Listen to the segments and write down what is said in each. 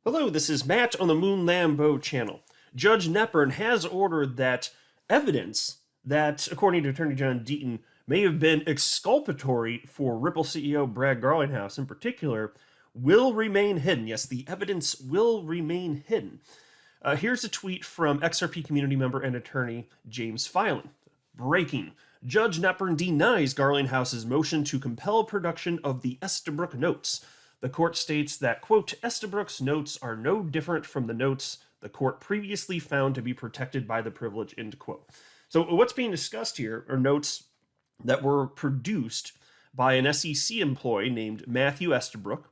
Hello, this is Matt on the Moon Lambeau channel. Judge Nepern has ordered that evidence that, according to Attorney John Deaton, may have been exculpatory for Ripple CEO Brad Garlinghouse in particular, will remain hidden. Yes, the evidence will remain hidden. Here's a tweet from XRP community member and attorney James Filan. Breaking. Judge Nepern denies Garlinghouse's motion to compel production of the Estabrook notes. The court states that, quote, Estabrook's notes are no different from the notes the court previously found to be protected by the privilege, end quote. So what's being discussed here are notes that were produced by an SEC employee named Matthew Estabrook,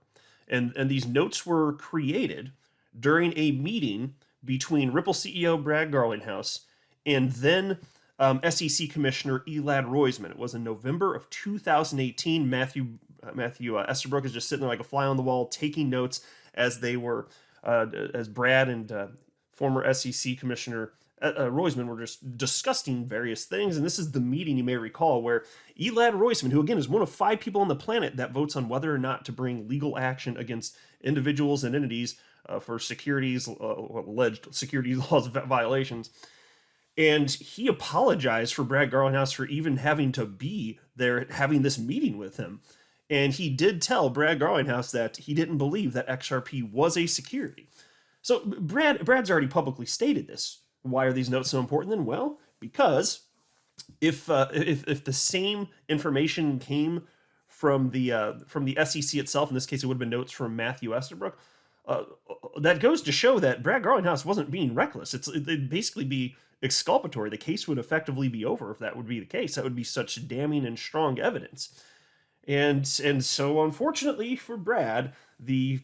and these notes were created during a meeting between Ripple CEO Brad Garlinghouse and then SEC Commissioner Elad Roisman. It was in November of 2018. Matthew Estabrook is just sitting there like a fly on the wall, taking notes as they were, as Brad and former SEC Commissioner Roisman were just discussing various things. And this is the meeting, you may recall, where Elad Roisman, who again is one of 5 people on the planet that votes on whether or not to bring legal action against individuals and entities for alleged securities laws violations. And he apologized for Brad Garlinghouse for even having to be there having this meeting with him. And he did tell Brad Garlinghouse that he didn't believe that XRP was a security. So Brad's already publicly stated this. Why are these notes so important then? Well, because if the same information came from the SEC itself, in this case it would have been notes from Matthew Estabrook, that goes to show that Brad Garlinghouse wasn't being reckless. It'd basically be exculpatory. The case would effectively be over if that would be the case. That would be such damning and strong evidence. And so unfortunately for Brad, the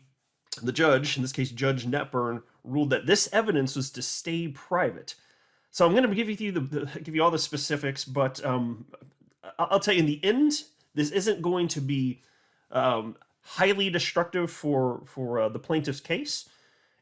judge, in this case Judge Nepern, ruled that this evidence was to stay private. So I'm going to give you all the specifics, but I'll tell you in the end, this isn't going to be highly destructive for the plaintiff's case.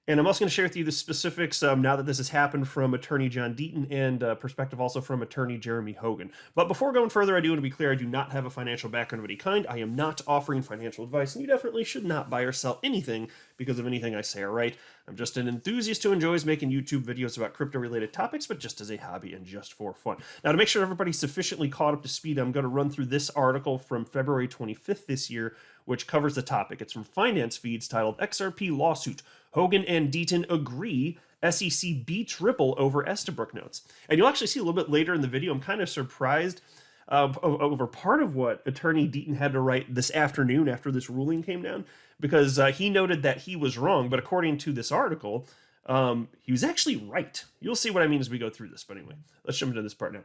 And I'm also going to share with you the specifics now that this has happened from attorney John Deaton and perspective also from attorney Jeremy Hogan. But before going further, I do want to be clear, I do not have a financial background of any kind. I am not offering financial advice, and you definitely should not buy or sell anything because of anything I say, all right? I'm just an enthusiast who enjoys making YouTube videos about crypto-related topics, but just as a hobby and just for fun. Now, to make sure everybody's sufficiently caught up to speed, I'm going to run through this article from February 25th this year, which covers the topic. It's from Finance Feeds titled XRP Lawsuit. Hogan and Deaton agree SEC beats Ripple over Estabrook notes. And you'll actually see a little bit later in the video, I'm kind of surprised over part of what attorney Deaton had to write this afternoon after this ruling came down, because he noted that he was wrong, but according to this article, he was actually right. You'll see what I mean as we go through this, but anyway, let's jump into this part now.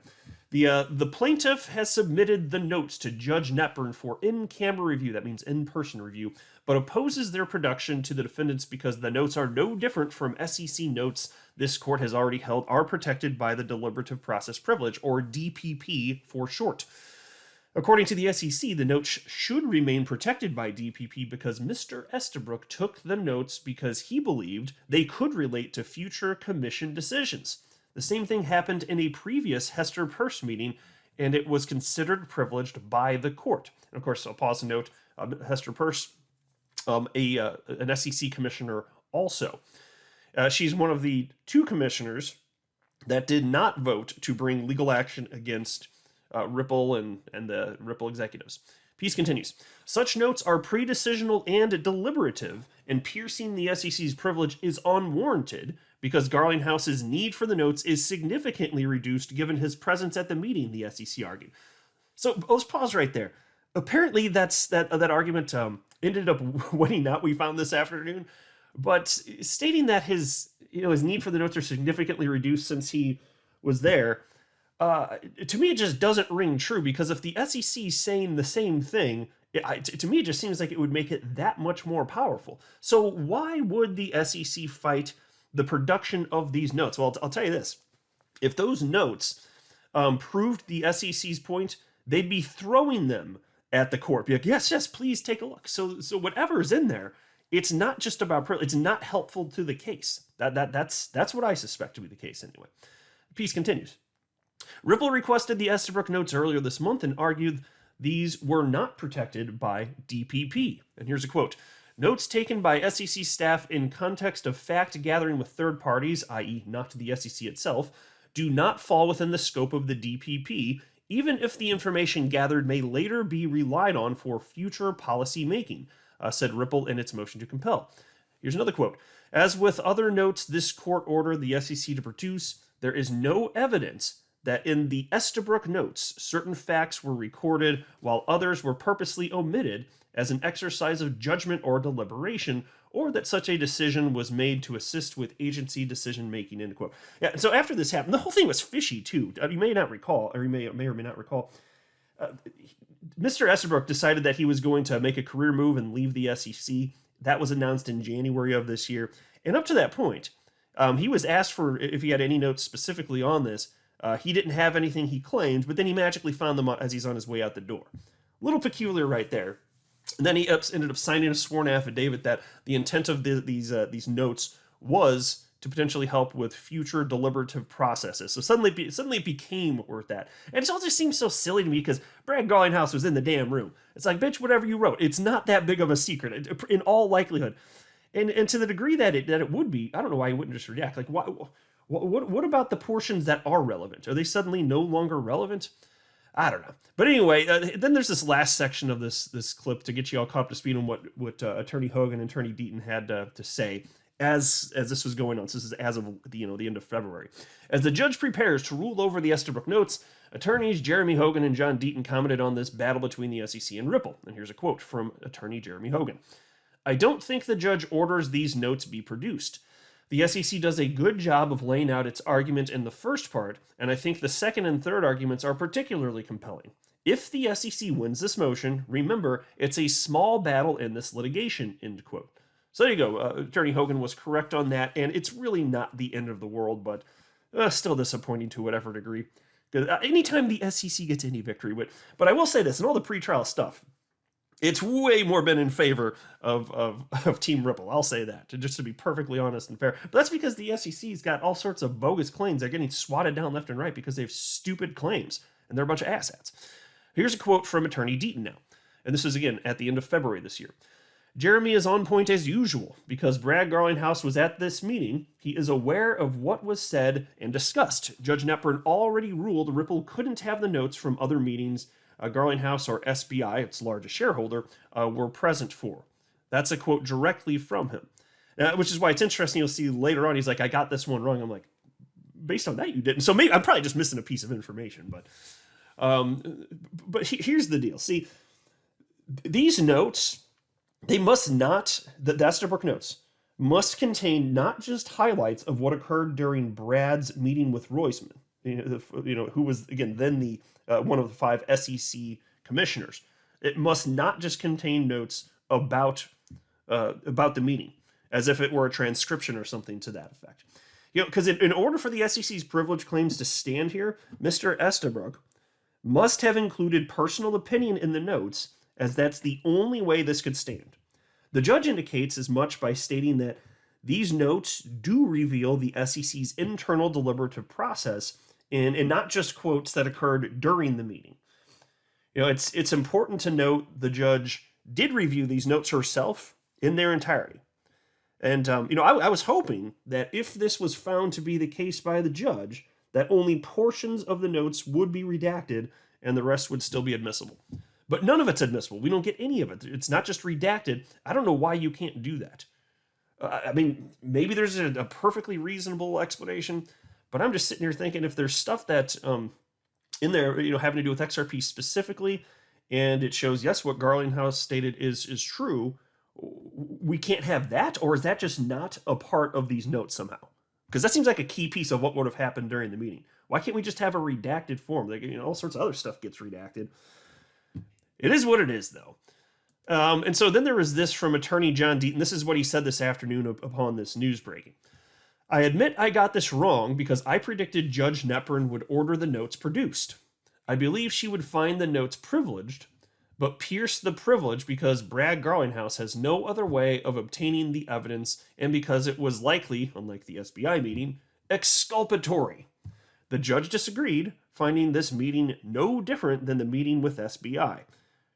The plaintiff has submitted the notes to Judge Nepern for in-camera review, that means in-person review, but opposes their production to the defendants because the notes are no different from SEC notes this court has already held are protected by the deliberative process privilege, or DPP for short. According to the SEC, the notes should remain protected by DPP because Mr. Estabrook took the notes because he believed they could relate to future commission decisions. The same thing happened in a previous Hester Peirce meeting, and it was considered privileged by the court. And of course, I'll pause and note, Hester Peirce, an SEC commissioner also. She's one of the 2 commissioners that did not vote to bring legal action against Ripple and the Ripple executives. Piece continues. Such notes are pre-decisional and deliberative, and piercing the SEC's privilege is unwarranted because Garlinghouse's need for the notes is significantly reduced given his presence at the meeting, the SEC argued. So let's pause right there. Apparently that argument ended up winning out, we found this afternoon, but stating that his need for the notes are significantly reduced since he was there, to me, it just doesn't ring true, because if the SEC is saying the same thing, to me, it just seems like it would make it that much more powerful. So why would the SEC fight the production of these notes? Well, I'll tell you this. If those notes proved the SEC's point, they'd be throwing them at the court. Be like, yes, please take a look. So whatever is in there, it's not just about privilege. It's not helpful to the case. That's what I suspect to be the case anyway. The piece continues. Ripple requested the Estabrook notes earlier this month and argued these were not protected by DPP. And here's a quote. Notes taken by SEC staff in context of fact gathering with third parties, i.e., not the SEC itself, do not fall within the scope of the DPP, even if the information gathered may later be relied on for future policy making, said Ripple in its motion to compel. Here's another quote. As with other notes this court ordered the SEC to produce, there is no evidence that in the Estabrook notes certain facts were recorded while others were purposely omitted as an exercise of judgment or deliberation, or that such a decision was made to assist with agency decision making, end quote. Yeah, so after this happened, the whole thing was fishy too. You may not recall, or you may or may not recall, Mr. Estabrook decided that he was going to make a career move and leave the SEC. That was announced in January of this year. And up to that point, he was asked for if he had any notes specifically on this. He didn't have anything he claimed, but then he magically found them as he's on his way out the door. Little peculiar right there. And then he ended up signing a sworn affidavit that the intent of these notes was to potentially help with future deliberative processes. So suddenly it became worth that. And it all just seems so silly to me because Brad Garlinghouse was in the damn room. It's like, bitch, whatever you wrote, it's not that big of a secret in all likelihood. And to the degree that it would be, I don't know why he wouldn't just redact. Like, what about the portions that are relevant? Are they suddenly no longer relevant? I don't know. But anyway, then there's this last section of this clip to get you all caught up to speed on what Attorney Hogan and Attorney Deaton had to say as this was going on. So this is as of the end of February. As the judge prepares to rule over the Estabrook notes, attorneys Jeremy Hogan and John Deaton commented on this battle between the SEC and Ripple. And here's a quote from Attorney Jeremy Hogan. I don't think the judge orders these notes be produced. The SEC does a good job of laying out its argument in the first part, and I think the second and third arguments are particularly compelling. If the SEC wins this motion, remember, it's a small battle in this litigation, end quote. So there you go. Attorney Hogan was correct on that, and it's really not the end of the world, but still disappointing to whatever degree. Anytime the SEC gets any victory, but I will say this, in all the pretrial stuff, it's way more been in favor of Team Ripple. I'll say that, just to be perfectly honest and fair. But that's because the SEC's got all sorts of bogus claims. They're getting swatted down left and right because they have stupid claims, and they're a bunch of asshats. Here's a quote from Attorney Deaton now. And this is, again, at the end of February this year. Jeremy is on point as usual. Because Brad Garlinghouse was at this meeting, he is aware of what was said and discussed. Judge Knepper already ruled Ripple couldn't have the notes from other meetings Garlinghouse or SBI, its largest shareholder, were present for. That's a quote directly from him. Which is why it's interesting. You'll see later on, he's like, I got this one wrong. I'm like, based on that, you didn't. So maybe I'm probably just missing a piece of information. But here's the deal. See, these notes, they must not, the Estabrook notes, must contain not just highlights of what occurred during Brad's meeting with Roisman, who was, again, then the one of the 5 SEC commissioners. It must not just contain notes about the meeting, as if it were a transcription or something to that effect. Because in order for the SEC's privilege claims to stand here, Mr. Estabrook must have included personal opinion in the notes, as that's the only way this could stand. The judge indicates as much by stating that these notes do reveal the SEC's internal deliberative process, and not just quotes that occurred during the meeting. It's important to note the judge did review these notes herself in their entirety. And, I was hoping that if this was found to be the case by the judge, that only portions of the notes would be redacted and the rest would still be admissible. But none of it's admissible. We don't get any of it. It's not just redacted. I don't know why you can't do that. Maybe there's a perfectly reasonable explanation, but I'm just sitting here thinking if there's stuff that's in there, having to do with XRP specifically, and it shows, yes, what Garlinghouse stated is true, we can't have that? Or is that just not a part of these notes somehow? Because that seems like a key piece of what would have happened during the meeting. Why can't we just have a redacted form? All sorts of other stuff gets redacted. It is what it is, though. And so then there was this from Attorney John Deaton. This is what he said this afternoon upon this news breaking. I admit I got this wrong because I predicted Judge Knepper would order the notes produced. I believe she would find the notes privileged, but pierce the privilege because Brad Garlinghouse has no other way of obtaining the evidence and because it was likely, unlike the SBI meeting, exculpatory. The judge disagreed, finding this meeting no different than the meeting with SBI.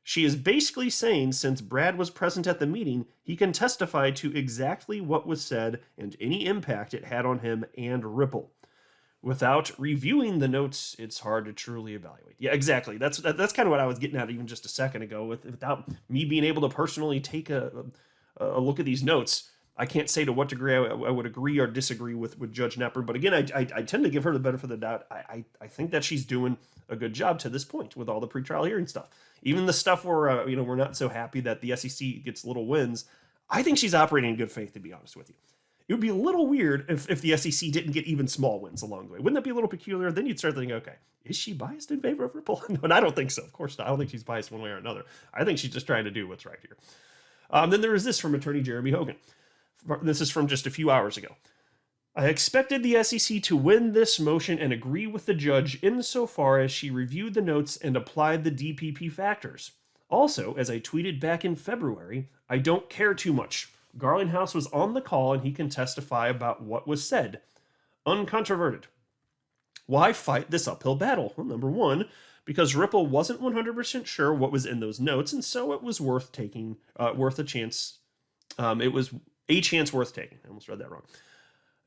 She is basically saying since Brad was present at the meeting, he can testify to exactly what was said and any impact it had on him and Ripple. Without reviewing the notes, it's hard to truly evaluate. Yeah, exactly. That's kind of what I was getting at even just a second ago. Without me being able to personally take a look at these notes, I can't say to what degree I would agree or disagree with Judge Knepper. But again, I tend to give her the benefit of the doubt. I think that she's doing a good job to this point with all the pretrial hearing stuff. Even the stuff where we're not so happy that the SEC gets little wins. I think she's operating in good faith, to be honest with you. It would be a little weird if the SEC didn't get even small wins along the way. Wouldn't that be a little peculiar? Then you'd start thinking, okay, is she biased in favor of Ripple? No, and I don't think so. Of course not. I don't think she's biased one way or another. I think she's just trying to do what's right here. Then there is this from attorney Jeremy Hogan. This is from just a few hours ago. I expected the SEC to win this motion and agree with the judge insofar as she reviewed the notes and applied the DPP factors. Also, as I tweeted back in February, I don't care too much. Garlinghouse was on the call and he can testify about what was said. Uncontroverted. Why fight this uphill battle? Well, number one, because Ripple wasn't 100% sure what was in those notes, and so it was worth taking, worth a chance. It was a chance worth taking. I almost read that wrong.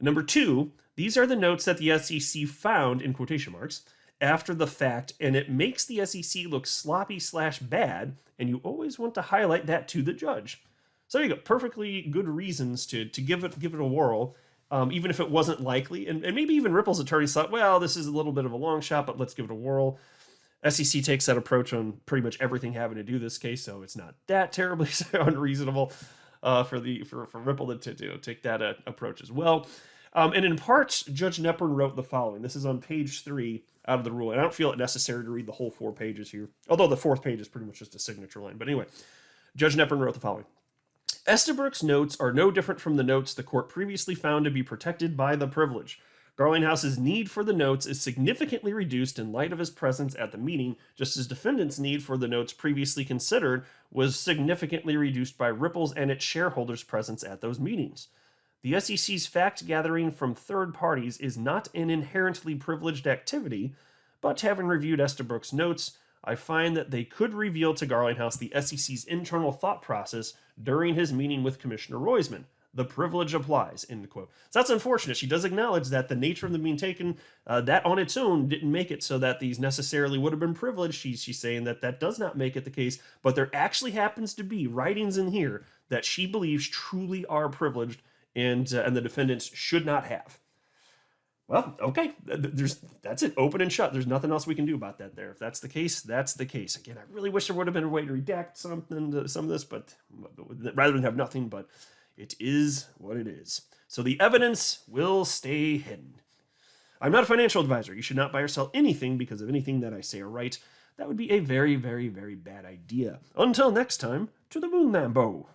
Number two, these are the notes that the SEC found, in quotation marks, after the fact, and it makes the SEC look sloppy/bad, and you always want to highlight that to the judge. So there you go. Perfectly good reasons to give it a whirl, even if it wasn't likely. And maybe even Ripple's attorneys thought, well, this is a little bit of a long shot, but let's give it a whirl. SEC takes that approach on pretty much everything having to do this case, so it's not that terribly unreasonable for Ripple to take that approach as well. And in part, Judge Knepper wrote the following. This is on page 3 out of the rule. And I don't feel it necessary to read the whole 4 pages here, although the 4th page is pretty much just a signature line. But anyway, Judge Knepper wrote the following. Estabrook's notes are no different from the notes the court previously found to be protected by the privilege. Garlinghouse's need for the notes is significantly reduced in light of his presence at the meeting, just as defendant's need for the notes previously considered was significantly reduced by Ripple's and its shareholders' presence at those meetings. The SEC's fact-gathering from third parties is not an inherently privileged activity, but having reviewed Estabrook's notes, I find that they could reveal to Garlinghouse the SEC's internal thought process during his meeting with Commissioner Roisman. The privilege applies, end quote. So that's unfortunate. She does acknowledge that the nature of them being taken, that on its own didn't make it so that these necessarily would have been privileged. She's saying that does not make it the case, but there actually happens to be writings in here that she believes truly are privileged and the defendants should not have. Well, okay, that's it, open and shut. There's nothing else we can do about that there. If that's the case, that's the case. Again, I really wish there would have been a way to redact some of this, but rather than have nothing, but it is what it is. So the evidence will stay hidden. I'm not a financial advisor. You should not buy or sell anything because of anything that I say or write. That would be a very, very, very bad idea. Until next time, to the moon, Lambo.